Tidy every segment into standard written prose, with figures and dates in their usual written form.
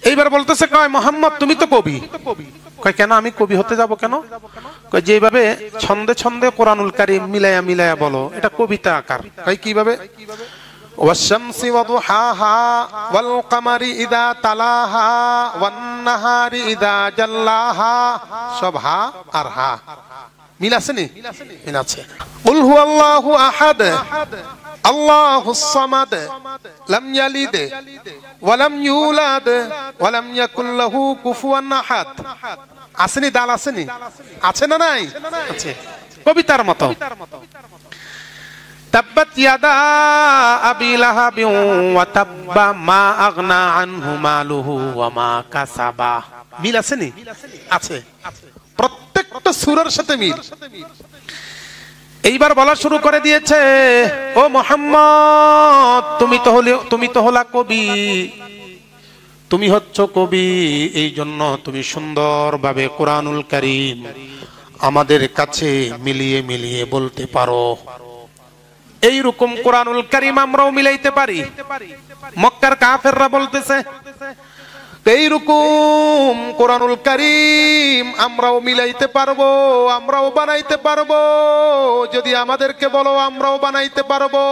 এইবার বলতেছে কয় মোহাম্মদ তুমি তো কবি। কয় কেন আমি কবি হতে যাব কেন? কয় যেভাবে ছন্দে ছন্দে কোরআনুল কারীম মিলায়া মিলায়া বলো এটা কবিতা আকার। কয় কিভাবে? ওয়াশ-শামসি ওয়াদুহাহা ওয়াল কামারি ইযা তালাহা ওয়ান নাহারি ইযা জাল্লাহা। সব হা আর হা মিল আছে নি? মিল আছে। কুল হুয়াল্লাহু আহাদ আল্লাহুস সামাদ লাম ইয়ালিদ ওয়া লাম ইউলাদ ওয়া লাম ইয়াকুল লাহু কুফুয়ান আহাদ। আসেনি দাল আসেনি? আছে না নাই? আছে। কবিতার মতো। তাব্বাত ইয়াদা আবি লাহাবি ওয়া তাব্বা মা আগনা আনহু মালুহু ওয়া মা কাসাবা। মিল আসেনি? আছে। প্রত্যেকটা সূরার সাথে মিল। এইবার বলা শুরু করে দিয়েছে, ও মুহাম্মদ তুমি তো হলা কবি, তুমি হচ্ছ কবি, এই জন্য তুমি সুন্দরভাবে কোরআনুল কারীম আমাদের কাছে মিলিয়ে মিলিয়ে বলতে পারো। এইরকম কোরআনুল কারীম আমরাও মিলাইতে পারি। মক্কার কাফেররা বলতেছে এইরকম কোরআনুল কারীম আমরাও মিলাইতে পারবো, আমরাও বানাইতে পারবো, যদি আমাদেরকে বলো আমরাও বানাইতে পারবো।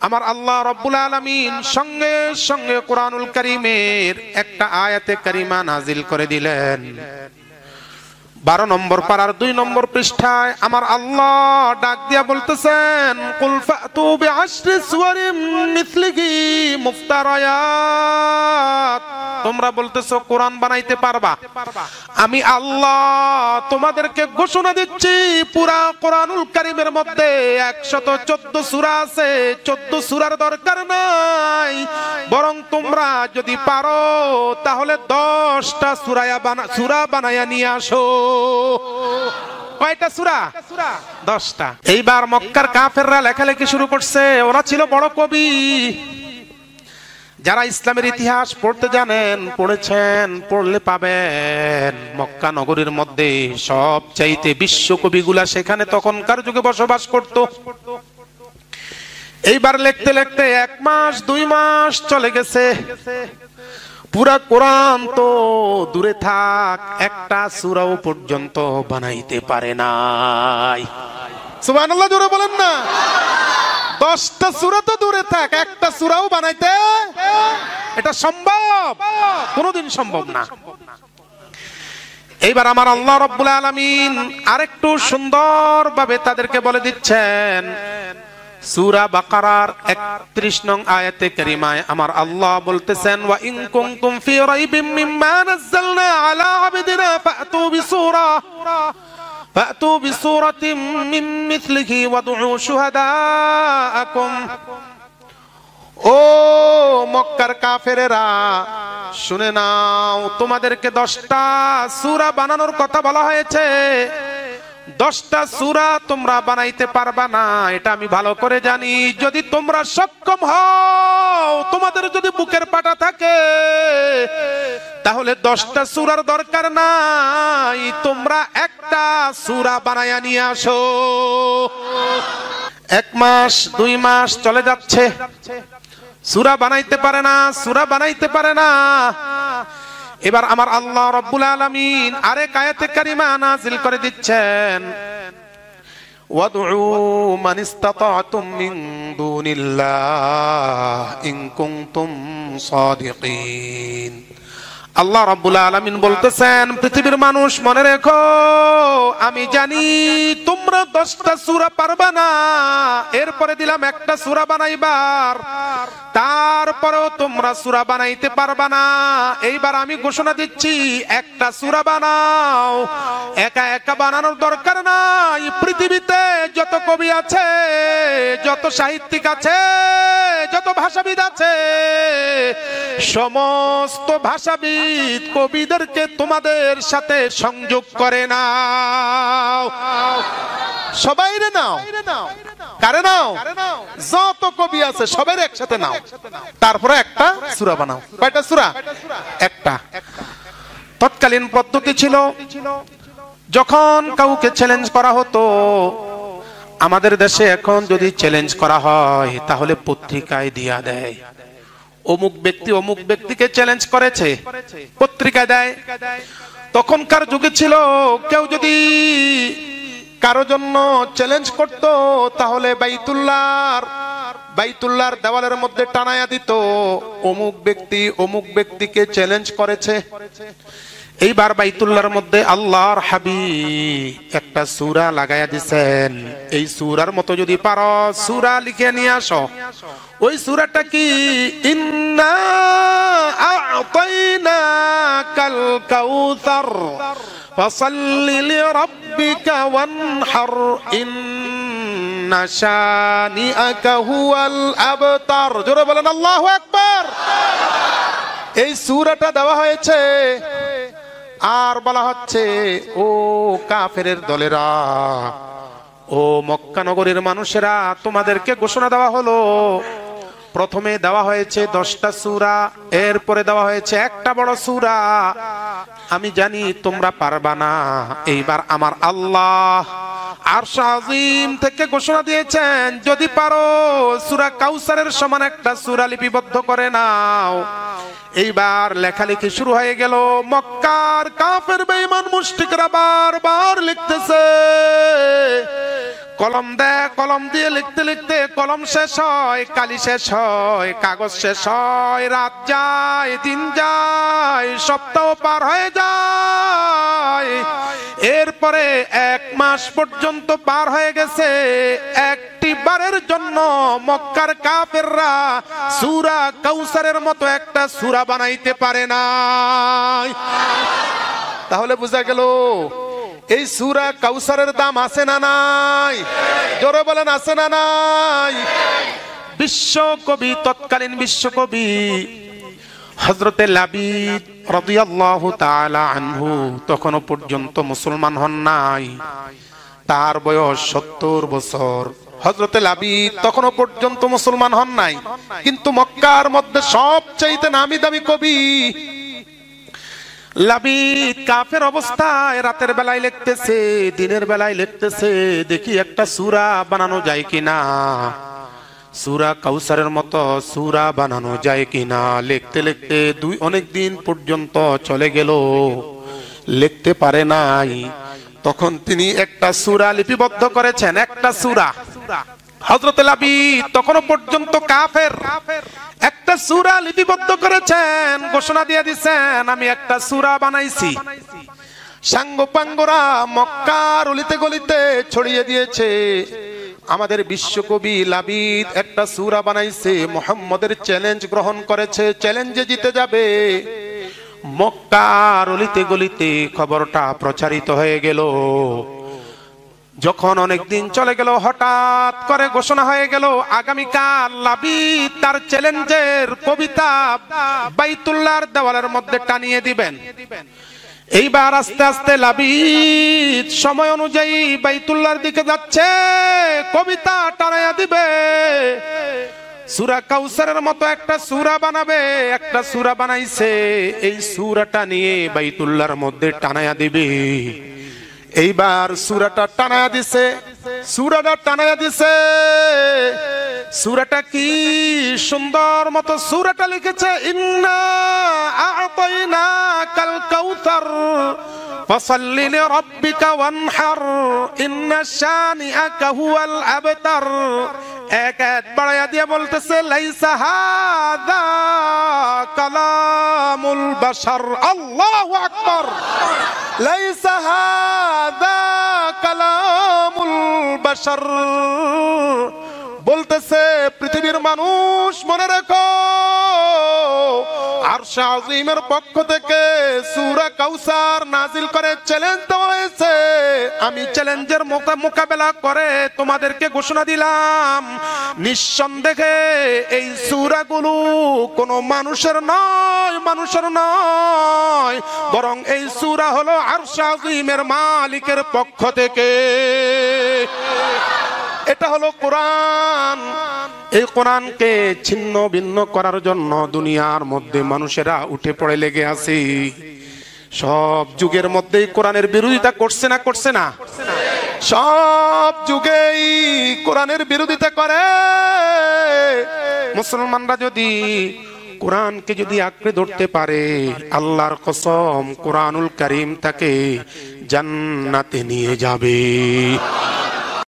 আমার আল্লাহ রাব্বুল আলামিন সঙ্গে সঙ্গে কোরআনুল কারীমের একটা আয়াতে কারিমা নাজিল করে দিলেন। 12 নম্বর পারার 2 নম্বর পৃষ্ঠায় আমার আল্লাহ ডাক দিয়া বলতেছেন, কুল ফাতু বিআশরি সুওয়ারিম মিসলিহি মুফতারায়াত। তোমরা বলতেছো কোরআন বানাইতে পারবা, আমি আল্লাহ তোমাদেরকে ঘোষণা দিচ্ছি পুরা কোরআনুল কারীমের মধ্যে 114 সূরা আছে। 14 সূরার দরকার নাই, বরং তোমরা যদি পারো তাহলে 10টা সূরা বানায়া নিয়ে আসো। কয়টা সূরা? 10টা। এইবার মক্কার কাফেররা লেখালেখি শুরু করছে। ওরা ছিল বড় কবি, যারা ইসলামের ইতিহাস পড়তে জানেন, পড়েছেন, পড়লে পাবেন মক্কা নগরীর মধ্যে সবচাইতে বিশ্ব কবিগুলা সেখানে তখনকার যুগে বসবাস করত। এইবার লিখতে লিখতে 1 মাস 2 মাস চলে গেছে, পুরা কোরআন তো দূরে থাক, একটা সূরাও পর্যন্ত বানাইতে পারে নাই। সুবহানাল্লাহ, জোরে বলেন না। 10টা সূরা তো দূরে থাক, একটা সূরাও বানাইতে এটা সম্ভব? কোনোদিন সম্ভব না। এইবার আমার আল্লাহ রাব্বুল আলামিন আরেকটু সুন্দরভাবে তাদেরকে বলে দিচ্ছেন। সূরা বাকারার 31 নং আয়াতে কারিমায় আমার আল্লাহ বলতেছেন, ওয়া ইন কুনতুম ফি রাইবিম মিম্মা নাযালনা আলা আবদিনা ফাতু বিসূরাতিন মিন মিসলিহি ওয়াদউ শুহাদাআকুম। ও মক্কার কাফেরেরা শুনে নাও, তোমাদেরকে 10টা সূরা বানানোর কথা বলা হয়েছে। 10টা সূরা তোমরা বানাইতে পারবা না, এটা আমি ভালো করে জানি। যদি তোমরা সক্ষম হও, তোমাদের যদি বুকের পাটা থাকে, তাহলে 10টা সূরার দরকার নাই, তোমরা একটা সূরা বানায়া নিয়ে আসো। 1 মাস 2 মাস চলে যাচ্ছে, সূরা বানাইতে পারে না। এবার আমার আল্লাহ রাব্বুল আলামিন আরেক আয়াতে কারিমা নাযিল করে দিচ্ছেন, ওয়াদউ মান ইসতাতা'তুম মিন দুনিল্লাহ ইন কুনতুম সাদিকিন। আল্লাহ রাব্বুল আলামিন বলতেছেন, পৃথিবীর মানুষ মনে রেখো, আমি জানি তোমরা 10টা সূরা পারবা না, এরপরে দিলাম একটা সূরা বানাইবার, তারপরেও তোমরা সূরা বানাইতে পারবা না। এইবার আমি ঘোষণা দিচ্ছি, একটা সূরা বানাও। একা একা বানানোর দরকার নাই। পৃথিবীতে যত কবি আছে, যত সাহিত্যিক আছে, যত ভাষাবিদ আছে, সমস্ত ভাষাবিদ কবিদেরকে তোমাদের সাথে সংযোগ করে নাও। সবাই রে নাও। কারে নাও? যত কবি আছে সবাই একসাথে নাও, তারপরে একটা সূরা বানাও। কয়টা সূরা? একটা। তৎকালীন পদ্ধতি ছিল, যখন কাউকে চ্যালেঞ্জ করা হতো, আমাদের দেশে এখন যদি চ্যালেঞ্জ করা হয় তাহলে পত্রিকায় দিয়া দেয়, অমুক ব্যক্তিকে চ্যালেঞ্জ করেছে, পত্রিকা দেয়। তখনকার যুগে ছিল কেউ যদি কারো জন্য চ্যালেঞ্জ করত তাহলে বাইতুল্লাহর দেওয়ালের মধ্যে টানায়া দিত, অমুক ব্যক্তিকে চ্যালেঞ্জ করেছে। এইবার বাইতুল্লাহর মধ্যে আল্লাহর হাবিব একটা সূরা লাগায়া দিবেন, এই সূরার মতো যদি পারো সূরা লিখে নিয়ে আসো। ওই সূরাটা কি? ইন্না আ'তাইনাকাল কাউসার ফাসাল্লি লিরাব্বিকা ওয়ানহার ইন্না শানিআকা হুয়াল আবতার। জোরে বলেন আল্লাহু আকবার। এই সূরাটা দেওয়া হয়েছে আর বলা হচ্ছে, ও কাফেরের দলেরা, ও মক্কা নগরীর মানুষেরা, তোমাদেরকে ঘোষণা দেওয়া হলো। প্রথমে দেওয়া হয়েছে 10টা সূরা, এরপরে দেওয়া হয়েছে একটা বড় সূরা। আমি জানি তোমরা পারবা না। এইবার আমার আল্লাহ আরশ আজিম থেকে ঘোষণা দিয়েছেন, যদি পারো সূরা কাউসারের সমান একটা সূরা লিপিবদ্ধ করে নাও। এইবার লেখালেখি শুরু হয়ে গেল। মক্কার কাফের বেঈমান মুশরিকরা বারবার লিখতেছে। কলম দিয়ে লিখতে লিখতে কলম শেষ হয়, কালি শেষ হয়, কাগজ শেষ হয়, রাত যায়, দিন যায়, সপ্তাহ পার হয়ে যায়। এরপরে 1 মাস পর্যন্ত পার হয়ে গেছে। একটি বারের জন্য মক্কার কাফেররা সূরা কাউসারের মতো একটা সূরা বানাইতে পারে না। তাহলে বোঝা গেল এই সূরা কাউসারের দাম আছে না নাই? জোরে বলেন আছে না নাই? তৎকালীন বিশ্বকবি হযরতে লাবিদ রাদিয়াল্লাহু তাআলা আনহু তখনও পর্যন্ত মুসলমান হন নাই। তার বয়স 70 বছর। হযরতে লাবিদ তখনও পর্যন্ত মুসলমান হন নাই, কিন্তু মক্কার মধ্যে সবচেয়ে নামি দামি কবি লাবিদ কাফের অবস্থায় রাতের বেলায় লিখতেছে, দিনের বেলায় লিখতেছে, দেখি একটা সূরা বানানো যায় কিনা, সূরা কাউসারের মতো সূরা বানানো যায় কিনা। লিখতে লিখতে অনেক দিন পর্যন্ত চলে গেল, লিখতে পারে নাই। তখন তিনি একটা সূরা লিপিবদ্ধ করেছেন, একটা সূরা। হযরতে লাবিদ তখনও পর্যন্ত কাফের, একটা সূরা লিপিবদ্ধ করেছেন, ঘোষণা দিয়ে দিয়েছেন, আমি একটা সূরা বানাইছি। সাঙ্গপাঙ্গরা মক্কার অলিতে গলিতে ছড়িয়ে দিয়েছে, আমাদের বিশ্বকবি লাবিদ একটা সূরা বানাইছে, মুহাম্মদের চ্যালেঞ্জ গ্রহণ করেছে, চ্যালেঞ্জে জিতে যাবে। মক্কার অলিতে গলিতে খবরটা প্রচারিত হয়ে গেল। যখন অনেক দিন চলে গেল, হঠাৎ করে ঘোষণা হয়ে গেল, আগামীকাল লাবিদ তার চ্যালেঞ্জের কবিতা বাইতুল্লাহর দেওয়ালের মধ্যে টানিয়ে দিবেন। এইবার আস্তে আস্তে লাবিদ সময় অনুযায়ী বাইতুল্লাহর দিকে যাচ্ছে, কবিতা টানায়া দিবে, সূরা কাউসারের মতো একটা সূরা বানাবে। একটা সূরা বানাইছে, এই সূরাটা নিয়ে বাইতুল্লাহর মধ্যে টানায়া দিবে। এইবার সূরাটা টানায়া দিছে, সূরাটা কি সুন্দর মতো সূরাটা লিখেছে, ইন্না আ'তাইনাকাল কাউসার ফাসাল্লি লিরাব্বিকা ওয়ানহার ইন্না শানিআকা হুয়াল আবতার। এক বাড়ায়া দিয়ে বলতেছে, লাইসা হাযা কালামুল বাশার। আল্লাহু আকবার। লাইসা হাযা কালামুল বাশার। বলতেছে পৃথিবীর মানুষ, মনে রাখো, আরশ আজিমের পক্ষ থেকে সূরা কাউসার নাজিল করে চ্যালেঞ্জ দেওয়া হয়েছে। আমি চ্যালেঞ্জের মোকাবেলা করে তোমাদেরকে ঘোষণা দিলাম, নিঃসন্দেহে এই সূরাগুলো কোনো মানুষের নয়, বরং এই সূরা হলো আরশ আজিমের মালিকের পক্ষ থেকে। এটা হলো কোরআন। এই কোরআনকে ছিন্ন ভিন্ন করার জন্য দুনিয়ার মধ্যে মানুষেরা উঠে পড়ে লেগে আছে। সব যুগের মধ্যেই কোরআনের বিরোধিতা করছে না? সব যুগেই কোরআনের বিরোধিতা করে। মুসলমানরা যদি কোরআনকে যদি আঁকড়ে ধরতে পারে, আল্লাহর কসম কোরআনুল কারীম তাকে জান্নাতে নিয়ে যাবে।